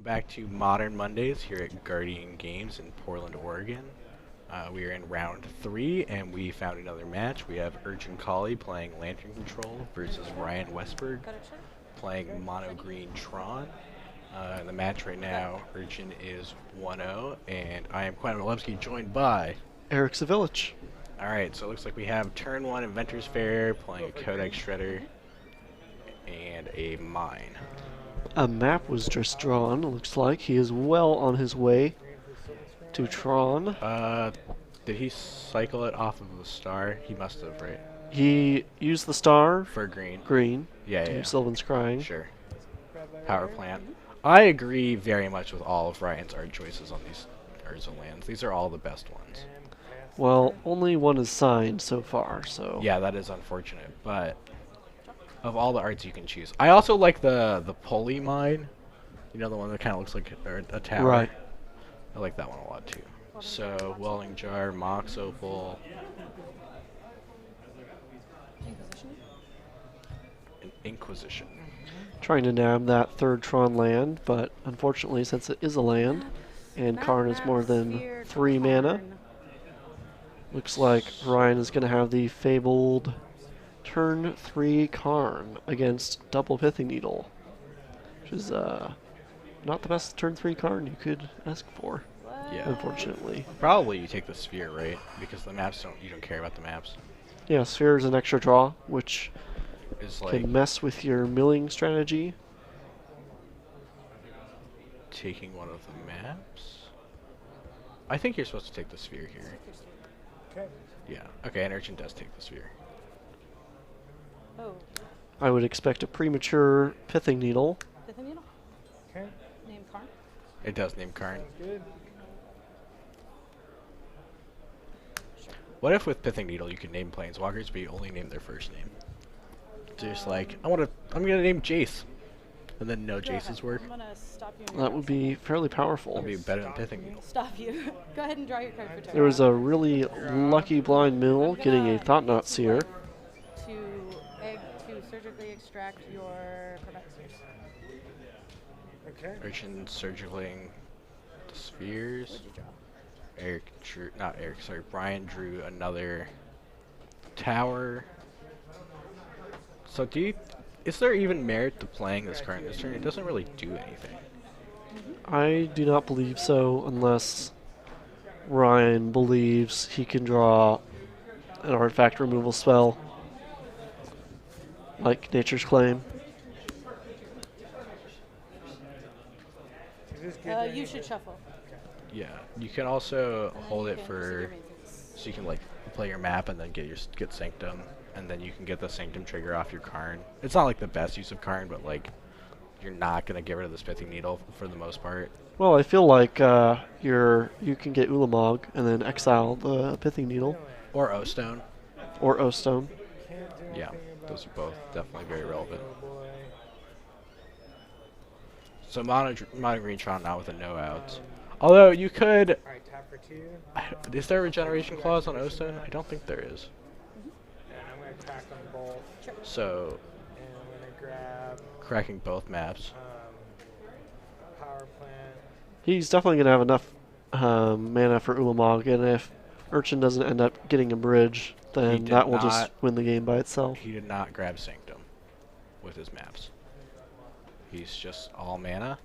back to Modern Mondays here at Guardian Games in Portland, Oregon. We are in round 3, and we found another match. We have Urchin Colley playing Lantern Control versus Ryan Westberg playing Mono Green Tron. In the match right now, Urchin is 1-0, and I am Quentin Walewski, joined by Eric Savilich. Alright, so it looks like we have turn 1 Inventors Fair playing a Codex Shredder and a Mine. A map was just drawn, looks like. He is well on his way to Tron. Did he cycle it off of the star? He must have, right? He used the star. For green. Green. Yeah. Sylvan's crying. Sure. Power plant. I agree very much with all of Ryan's art choices on these Urza lands. These are all the best ones. Well, only one is signed so far, so... Yeah, that is unfortunate, but of all the arts you can choose. I also like the pulley mine. You know, the one that kind of looks like a tower? Right. I like that one a lot, too. So, Welling Jar, Mox Opal, and Inquisition. Trying to nab that third Tron land, but unfortunately, since it is a land, and Karn is more than 3 mana, looks like Ryan is going to have the fabled turn 3 Karn against double Pithing Needle, which is not the best turn 3 Karn you could ask for, unfortunately. Probably you take the Sphere, right? Because the maps you don't care about the maps. Yeah, Sphere is an extra draw, which Is like can mess with your milling strategy. taking one of the maps. I think you're supposed to take the Sphere here. Okay. Yeah. Okay, and Urchin does take the Sphere. Oh, I would expect a premature Pithing Needle. Pithing Needle? Okay. Name Karn? It does name Karn. Good. What if with Pithing Needle you could name Planeswalkers, but you only name their first name? Just like, I'm gonna name Jace. And then no Jace's work. I'm gonna stop you. in your That would be fairly powerful. That'd be better than Pithing Needle. Stop you. Go ahead and draw your card for turn. There was a really lucky blind mill getting a Thought Knot Seer. To surgically extract your Corvette Spheres. Okay. Urchin surgicling the Spheres. Brian drew another tower. So is there even merit to playing this card this turn? It doesn't really do anything. I do not believe so unless Ryan believes he can draw an artifact removal spell like Nature's Claim. Is this good? You should shuffle. Yeah, you can also And then hold you it can for proceed your main phase. so you can like play your map and then get Sanctum, and then you can get the Sanctum trigger off your Karn. It's not like the best use of Karn, but like you're not gonna get rid of this Pithing Needle for the most part. Well, I feel like you can get Ulamog and then exile the Pithing Needle Or O-Stone. or O-Stone. Can't do Yeah, anything about those are both definitely very relevant. Oh boy. So Mono Green Tron now with a no out. Although you could, Alright, tap for 2. is there a regeneration clause on O-Stone? I don't think there is. And I'm going to crack them both. So And I'm going to grab cracking both maps. power plant. He's definitely going to have enough mana for Ulamog, and if Urchin doesn't end up getting a bridge, then did that will just not- win the game by itself. He did not grab Sanctum with his maps. He's just all mana.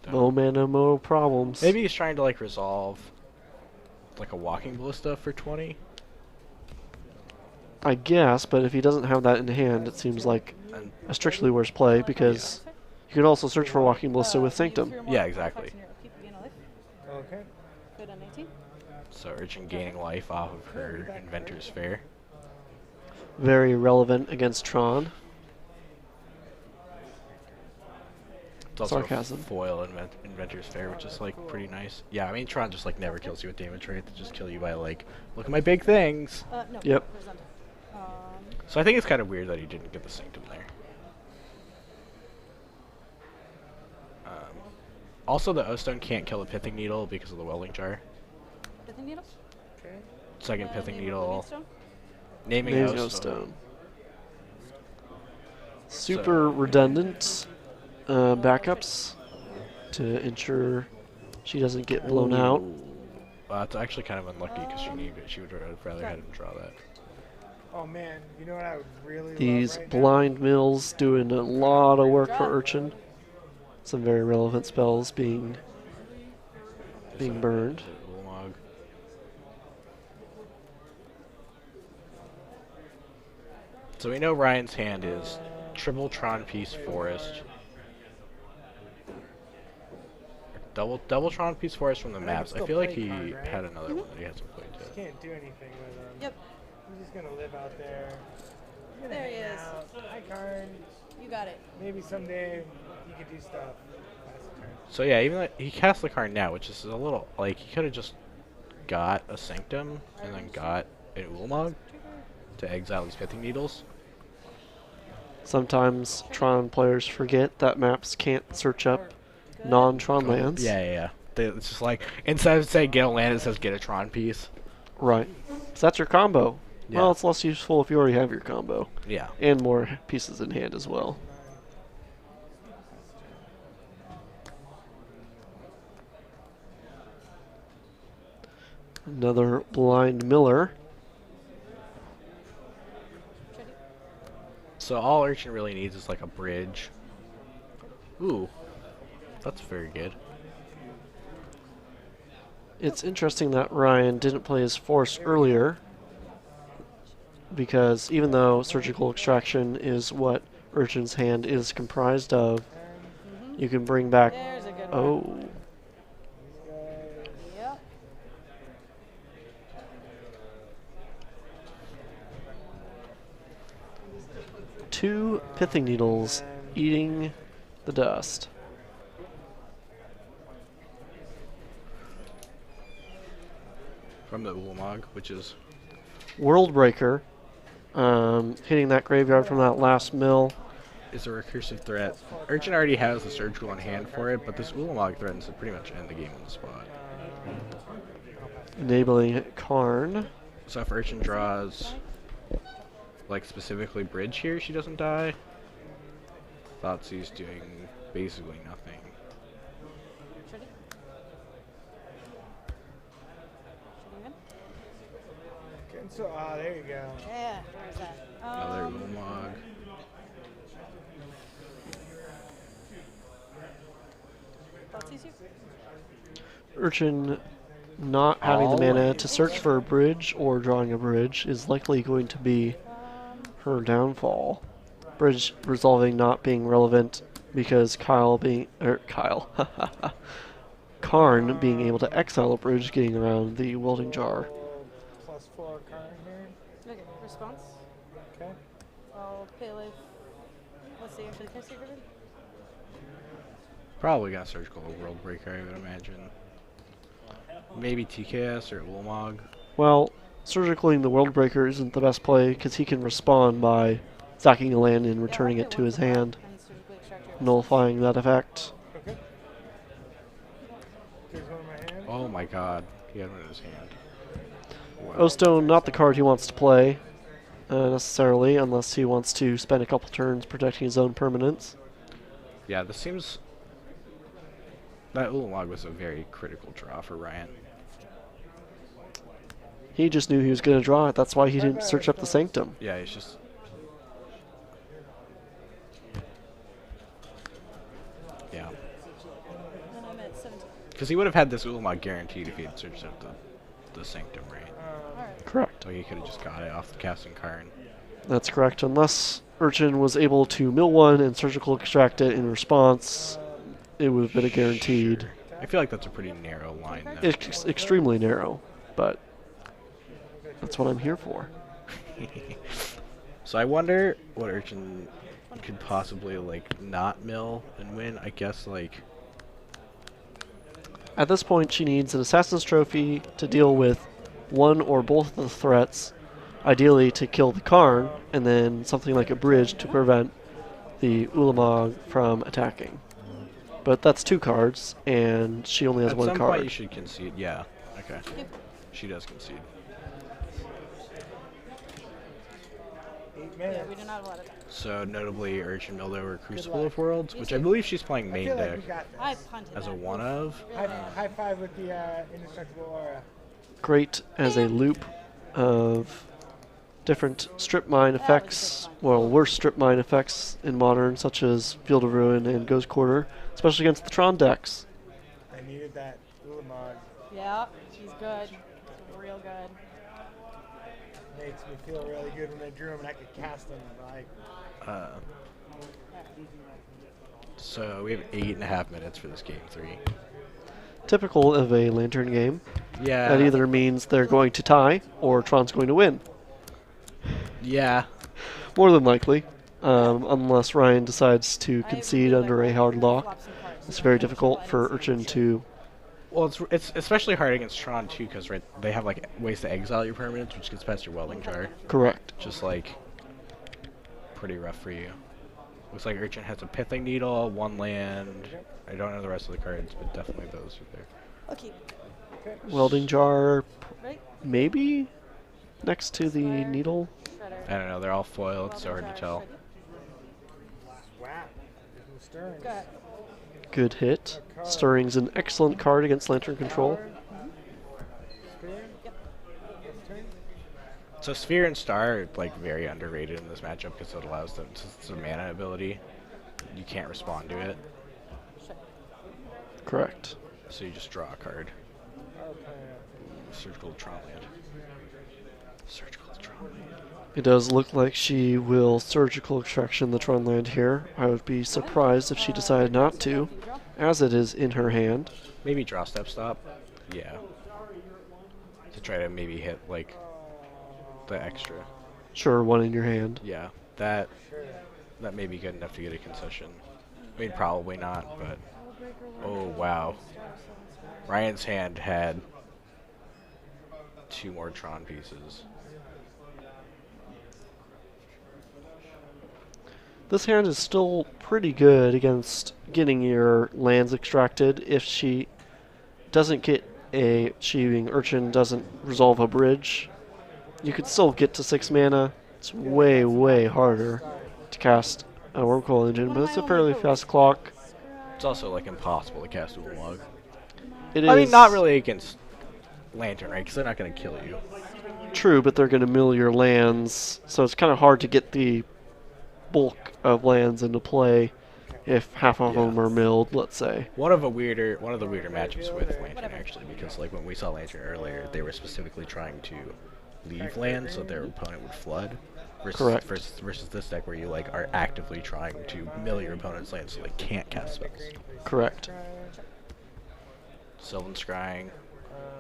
Don't- No mana, no problems. Maybe he's trying to like resolve like a Walking Ballista for 20. I guess, but if he doesn't have that in hand, it seems like And a strictly worse play, because you can also search for Walking Ballista with Sanctum. Yeah, exactly. Okay. Good on 18. so Urchin gaining life off of her Inventor's Fair. Very relevant against Tron. It's also Sarcasm. a foil Inventor's Fair, which is like pretty nice. Yeah, I mean Tron just like never kills you with damage, right? They just kill you by like, look at my big things. No. Yep. Present. So I think it's kind of weird that he didn't get the Sanctum there. Also, the O-Stone can't kill the Pithing Needle because of the Welding Jar. Pithing Needle? Okay. Second Pithing Name of Needle. Living Stone? Naming Naming O-Stone. O-Stone. Super redundant backups. to ensure she doesn't get blown out. It's actually kind of unlucky because she would have rather had him draw that. Oh man, you know what I would really These love right blind mills doing a lot of work for Urchin. Some very relevant spells being burned. Ulamog. So we know Ryan's hand is triple Tron Piece Forest. Double Tron Piece Forest from the I maps. I still feel like play he card, right? had another one that he hasn't played Just yet. can't do anything with him. Yep. He's just gonna live out there. He's gonna There he hang is. out. Hi, Karn. You got it. Maybe someday you could do stuff. Last turn. So yeah, even though he cast the card now, which is a little like he could have just got a Sanctum and then got an Ulamog to exile these Pithing Needles. Sometimes Tron players forget that maps can't search up non-Tron lands. Yeah. It's just like instead of saying get a land, it says get a Tron piece. Right. So that's your combo. Yeah. Well, it's less useful if you already have your combo. Yeah. And more pieces in hand as well. Another blind miller. So all Urchin really needs is like a bridge. Ooh, that's very good. It's interesting that Ryan didn't play his force earlier, because even though surgical extraction is what Urchin's hand is comprised of, you can bring back. There's a good one. Oh, Yep. two pithing needles eating the dust. From the Ulamog, which is World Breaker, hitting that graveyard from that last mill. a recursive threat. Urchin already has the surgical in hand for it, but this Ulamog threatens to pretty much end the game on the spot. Enabling Karn. So if Urchin draws, like specifically bridge here, she doesn't die. Thoughtsei's doing basically nothing. Ready? Shooting good? Getting so, there you go. Yeah. Where's that? Another Ulamog. That's easy. Urchin not having the mana Always. to search for a bridge or drawing a bridge is likely going to be her downfall. Bridge resolving not being relevant because Karn being able to exile a bridge getting around the welding jar. +4 Karn here. Okay. Response. Okay. I'll pay life. Let's see. Actually, can I see Griffin? Probably got surgical World Breaker, I would imagine. Maybe TKS or Ulamog. Well, surgicaling the World Breaker isn't the best play because he can respond by sacking a land and returning it to his hand, And surgically extract your nullifying that effect. Okay. Here's one in my hand. Oh my god, he had one in his hand. Wow. O-Stone, not the card he wants to play, necessarily, unless he wants to spend a couple turns protecting his own permanents. Yeah, this seems... That Ulamog was a very critical draw for Ryan. He just knew he was going to draw it, that's why he didn't search up the Sanctum. Yeah, it's just... Yeah. And I'm at 17. Because he would have had this Ulamog guaranteed if he had searched out the Sanctum, right? Alright. Correct. So he could have just got it off the casting Karn. That's correct, unless Urchin was able to mill one and surgical extract it in response, it would have been a guaranteed. I feel like that's a pretty narrow line. Though. It's extremely narrow, but that's what I'm here for. So I wonder what Urchin could possibly, like, not mill and win. I guess, like... At this point, she needs an Assassin's Trophy to deal with one or both of the threats, ideally to kill the Karn, and then something like a bridge to prevent the Ulamog from attacking. But that's two cards, and she only has At one some card. point you should concede. Yeah. Okay. Yep. She does concede. 8 Yeah, minutes. we do not have a lot of time. So notably, Urchin milled over Crucible luck. of Worlds, which I believe she's playing I main feel like deck we got I this. punted as a that. one Oof. of. Really High five with the indestructible aura. Great as a loop of different strip mine That was a good effects, punch. well, worse strip mine effects in Modern, such as Field of Ruin and Ghost Quarter, especially against the Tron decks. I needed that Ulamog. Yeah, she's good. She's real good. Makes me feel really good when I drew him and I could cast him. Like, Uh, so we have 8.5 minutes for this game 3. Typical of a Lantern game. Yeah. That either means they're going to tie or Tron's going to win. Yeah. More than likely, unless Ryan decides to I concede really under like a hard Ryan. lock. Flop some cards. It's very Okay, difficult chill, I for didn't see Urchin it. to. Well, it's especially hard against Tron too, because they have like ways to exile your permanents, which gets past your welding jar. Correct. Just like pretty rough for you. Looks like Urchin has a Pithing Needle, 1 land. I don't know the rest of the cards, but definitely those are there. Okay, Welding jar, right? maybe next to the Square. needle. Shredder. I don't know. They're all foiled. It's so Welding hard to jar, tell. shredder. wow. There's stirring. Good. Good hit. Stirring's an excellent card against Lantern Control. Stirring? Yep. That's turn? So Sphere and Star are like very underrated in this matchup because it allows them. It's a mana ability. You can't respond to it, Shredder. Correct. so you just draw a card. Okay. Surgical Tron land. Surgical Tron land. It does look like she will surgical extraction the Tron land here. I would be surprised if she decided not to, as it is in her hand. Maybe draw step stop. Yeah. To try to maybe hit like the extra. Sure, one in your hand. Yeah. That Sure. that may be good enough to get a concession. I mean, probably not, but oh wow. Ryan's hand had 2 more Tron pieces. This hand is still pretty good against getting your lands extracted if she doesn't get she being Urchin doesn't resolve a bridge. You could still get to 6 mana. It's way, way harder to cast a Wormcoil Engine, but it's a fairly fast clock. It's also like impossible to cast Ulamog. It I mean, is not really against Lantern, right? Because they're not going to kill you. true, but they're going to mill your lands, so it's kind of hard to get the bulk of lands into play if half of Yeah. them are milled, let's say. One of the weirder matchups with Lantern actually, because like when we saw Lantern earlier, they were specifically trying to leave land so their opponent would flood. Correct. Versus this deck where you like are actively trying to mill your opponent's land so they can't cast spells. Correct. Sylvan Scrying.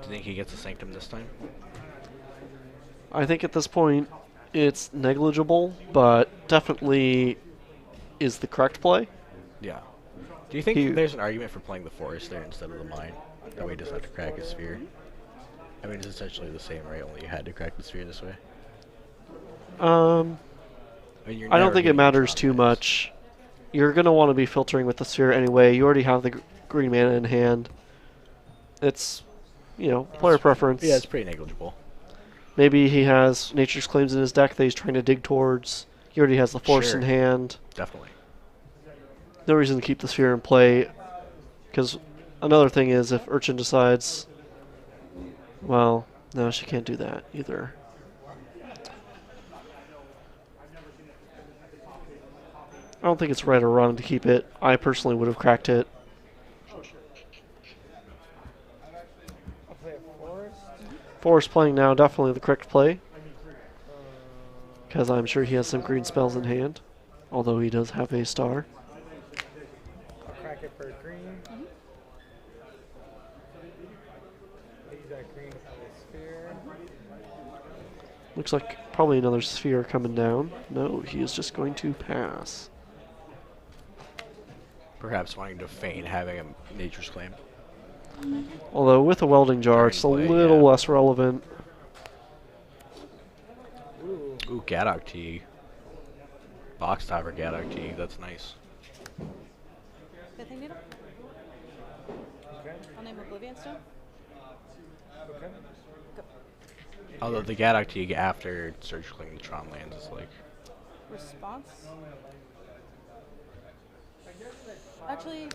Do you think he gets a Sanctum this time? I think at this point it's negligible, but definitely is the correct play. Yeah. Do you think He- there's an argument for playing the Forest there instead of the Mine? That way he doesn't have to crack his Sphere. I mean, it's essentially the same, right? Only you had to crack the Sphere this way. I mean, you're I don't never think it getting matters Tron too lands. much. You're going to want to be filtering with the sphere anyway. You already have the green mana in hand. It's, player preference. Yeah, it's pretty negligible. Maybe he has Nature's Claims in his deck that he's trying to dig towards. He already has the Force Sure. in hand. Definitely. No reason to keep the sphere in play. Because another thing is if Urchin decides, well, no, she can't do that either. I don't think it's right or wrong to keep it. I personally would have cracked it. I'll play a forest. Forest playing now, definitely the correct play. Because I'm sure he has some green spells in hand. Although he does have a star. I'll crack it for green. Use that green for the sphere. Looks like probably another sphere coming down. No, he is just going to pass. Perhaps wanting to feign having a Nature's Claim. Although with a welding jar, it's a During play, little yeah. less relevant. Ooh. Ooh, Gadok Tea. Box topper Gadok Tea. That's nice. Fifth needle. Okay. I'll name Oblivion Stone. Okay. Although the Gadok Tea after surgicling the Tron lands is like Response? Actually,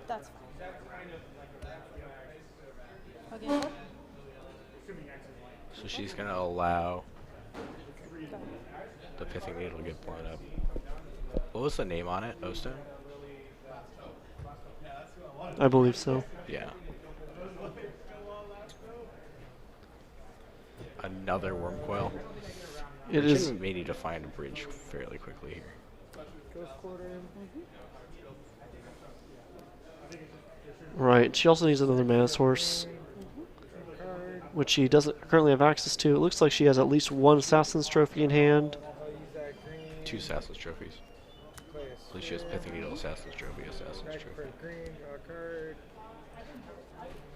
that's fine. Okay. Go. So she's gonna allow Go. the pithing needle to get blown up. What was the name on it? O-Stone? I believe so. Yeah. Another worm coil. It is Urchin may need to find a bridge fairly quickly here. Ghost quarter. right. She also needs another mana source, Card. which she doesn't currently have access to. It looks like she has at least one Assassin's Trophy in hand. I'll use that green. 2 Assassin's Trophies. Play a At least she has sphere. Pithing Needle, Assassin's Trophy, Assassin's Back for Trophy. a green. Draw a card.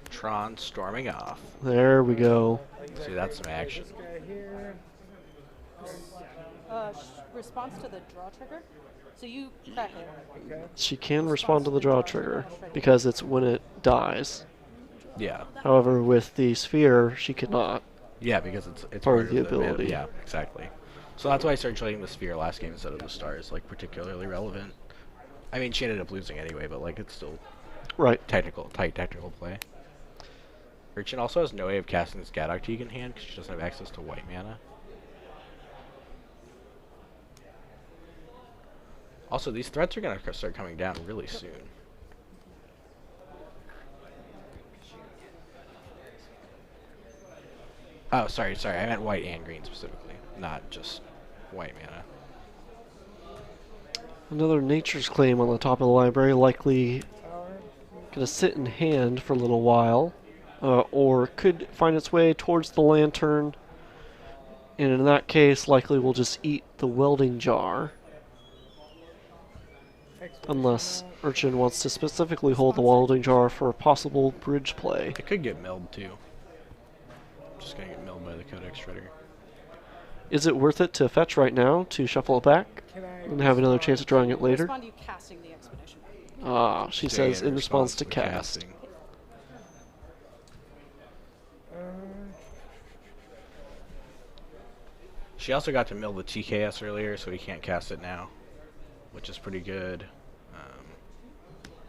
Tron storming off. There we go. I'll use See, that that's green some to play action. This guy here. Response to the draw trigger. So you crack it. Okay. She can respond to the draw trigger because it's when it dies. Yeah. However, with the sphere, she cannot. Yeah, because it's Part of part the of ability. Yeah, exactly. So that's why I started playing the sphere last game instead of the stars, like particularly relevant. I mean, she ended up losing anyway, but like it's still Right. tight technical play. Urchin also has no way of casting this Gadok in hand because she doesn't have access to white mana. Also, these threats are going to start coming down really soon. Oh, sorry. I meant white and green specifically, not just white mana. Another Nature's Claim on the top of the library, likely Tower. going to sit in hand for a little while, or could find its way towards the lantern, and in that case, likely will just eat the welding jar, unless Urchin wants to specifically hold the welding jar for a possible bridge play. It could get milled too. Just gonna get milled by the Codex Shredder. Is it worth it to fetch right now to shuffle it back Can I and have another chance of drawing it later? Respond to you casting the expedition. Ah, she Doing says it in response to with cast. casting. Uh, She also got to mill the TKS earlier, so he can't cast it now, which is pretty good.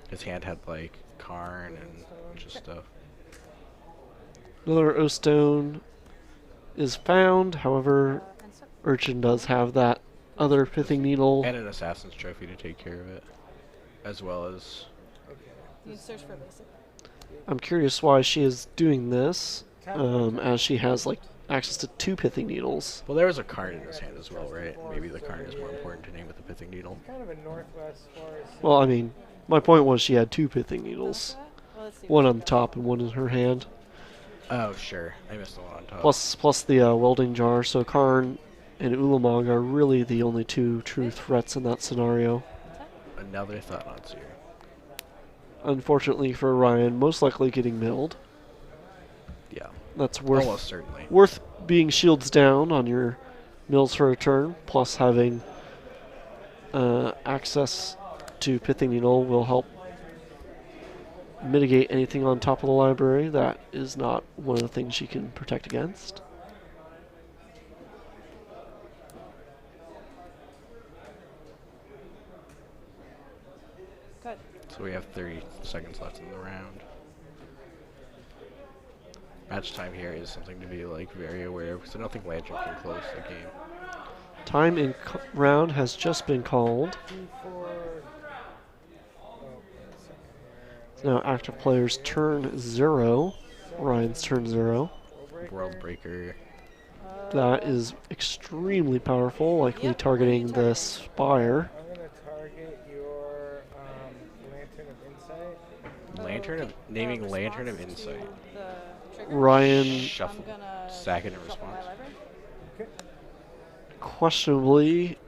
His hand had like Karn and a bunch of stuff. Another O-Stone is found, however, And so, Urchin does have that other pithing needle. And an Assassin's Trophy to take care of it, as well as... you search for a basic. I'm curious why she is doing this, as she has like access to 2 pithing needles. Well, there was a Karn in his hand as well, right? Maybe the Karn is more important to name with the Pithing Needle. kind of a northwest forest. Well, I mean, my point was she had 2 pithing needles. Well, let's see One what on you the got. top and one in her hand. Oh, sure. I missed the one on top. Plus the welding jar, so Karn and Ulamog are really the only 2 true threats in that scenario. Another Thought on Seer. Unfortunately for Ryan, most likely getting milled. Yeah. That's worth Almost certainly. worth being shields down on your mills for a turn, plus having access to Pithing Needle will help mitigate anything on top of the library. That is not one of the things she can protect against. Good. So we have 30 seconds left in the round. Match time here is something to be like very aware of, because I don't think Lantern can close the game. Time in round has just been called. 2-4. Oh, wait a second It's here. now active player's turn 0. Ryan's turn 0. World Breaker. That is extremely powerful, likely Yep, targeting what are the you spire. I'm gonna target your lantern of insight. Lantern of naming Lantern of Response to Insight. the trigger. Ryan Shuffle. I'm gonna Sack it in shuffle response. my library. Okay. questionably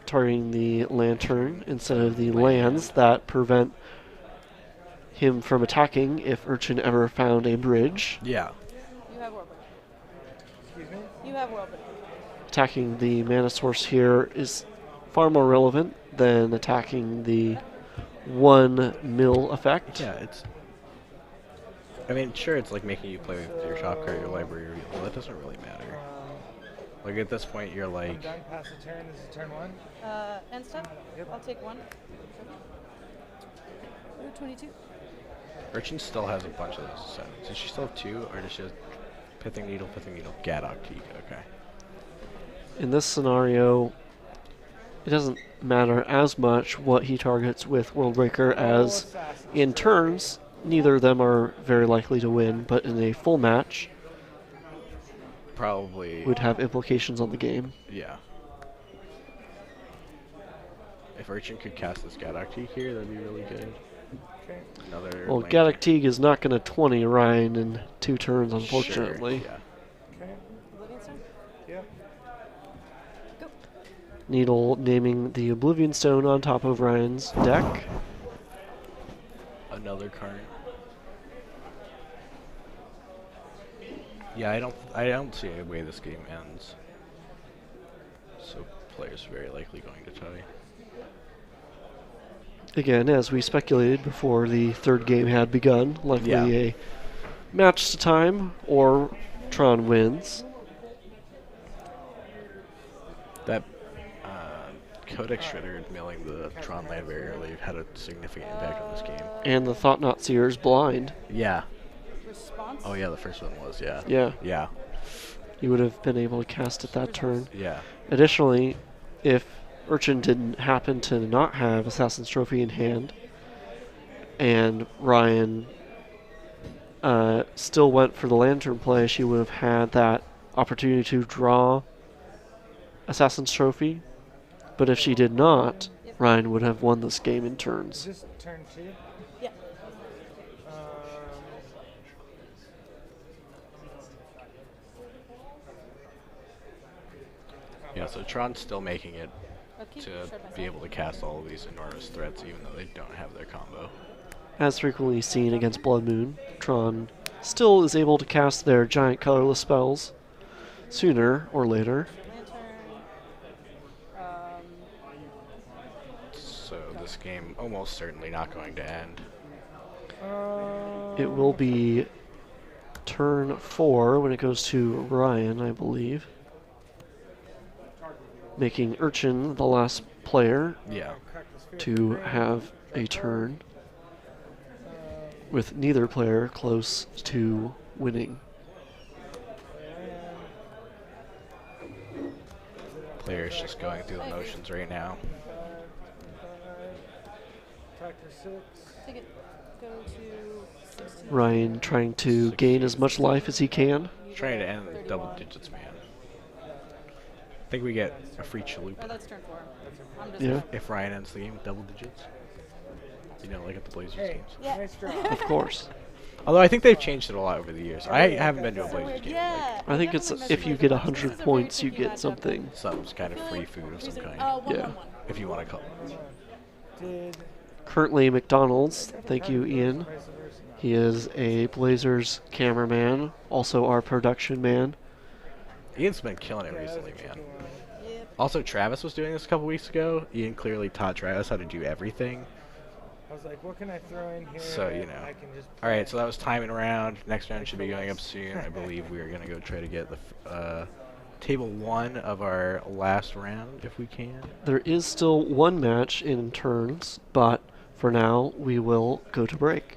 targeting the lantern instead of the lands that prevent him from attacking if Urchin ever found a bridge. Yeah. You have world breaker. Excuse me? You have world breaker. Attacking the mana source here is far more relevant than attacking the 1 mill effect. Yeah, it's... I mean, sure, it's like making you play with your top card, your library, well, that doesn't really matter. Like at this point, you're I'm like, done. Pass the turn. This is turn 1. End step. Yep. I'll take one. Ooh, 22. Urchin still has a bunch of those. So does she still have 2, or does she have Pithing Needle, Gadok, Teak? Okay. In this scenario, it doesn't matter as much what he targets with Worldbreaker, as Assassin's in turns, neither of them are very likely to win, but in a full match, Probably. would have implications on the game. Yeah. If Urchin could cast this Gadok Teak here, that'd be really good. Okay. Another. Well, lantern. Gadok Teague is not going to 20 Ryan in 2 turns, unfortunately. Sure, yeah. Okay. Oblivion Stone. Yep. Go. Needle naming the Oblivion Stone on top of Ryan's deck. Another Karn. Yeah, I don't see a way this game ends. So players very likely going to tie. Again, as we speculated before the third game had begun, likely Yeah. a match to time or Tron wins. That Codex Shredder milling the Tron land very early had a significant impact on this game. And the Thought Not Seer's blind. Yeah. Response. Oh yeah, the first one was, yeah. Yeah, Yeah. he would have been able to cast it that turn. Yeah. Additionally, if Urchin didn't happen to not have Assassin's Trophy in hand, and Ryan still went for the Lantern play, she would have had that opportunity to draw Assassin's Trophy. But if she did not, Ryan would have won this game in Is turns. this turn 2? Yeah. Um, Yeah, so Tron's still making it Okay. to Shred be myself. able to cast all of these enormous threats even though they don't have their combo. As frequently seen against Blood Moon, Tron still is able to cast their giant colorless spells sooner or later. Lantern. So this game almost certainly not going to end. It will be turn 4 when it goes to Ryan, I believe. Making Urchin the last player Yeah. crack the sphere to for have a turn, with neither player close to winning. Players just going through the motions right now. Attacker 6. Take it. Go to 16. Ryan trying to gain as much life as he can. Trying to end the double digits, man. I think we get a free Or chalupa that's turn 4. I'm just. Yeah, if Ryan ends the game with double digits. You know, like at the Blazers Hey, games. Yeah. nice draw. of course. Although I think they've changed it a lot over the years. I haven't been to a So Blazers weird. game. Yeah. I think it's definitely if you messed get with 100 This is a very points, you tricky get matchup. something. Like some kind of I feel free like food of he's some a- kind. 1-1-1. If you want to call it. Did Currently, McDonald's, thank you, Ian. vice versa? He is a Blazers cameraman, also our production man. Ian's been killing it Yeah, that was a recently, man. tricky one. Yep. Also, Travis was doing this a couple weeks ago. Ian clearly taught Travis how to do everything. I was like, what can I throw in here? So, you that know. I can just All right, play? so that was timing around. Next round should be going up soon. I believe we are going to go try to get the table 1 of our last round if we can. There is still one match in turns, but for now, we will go to break.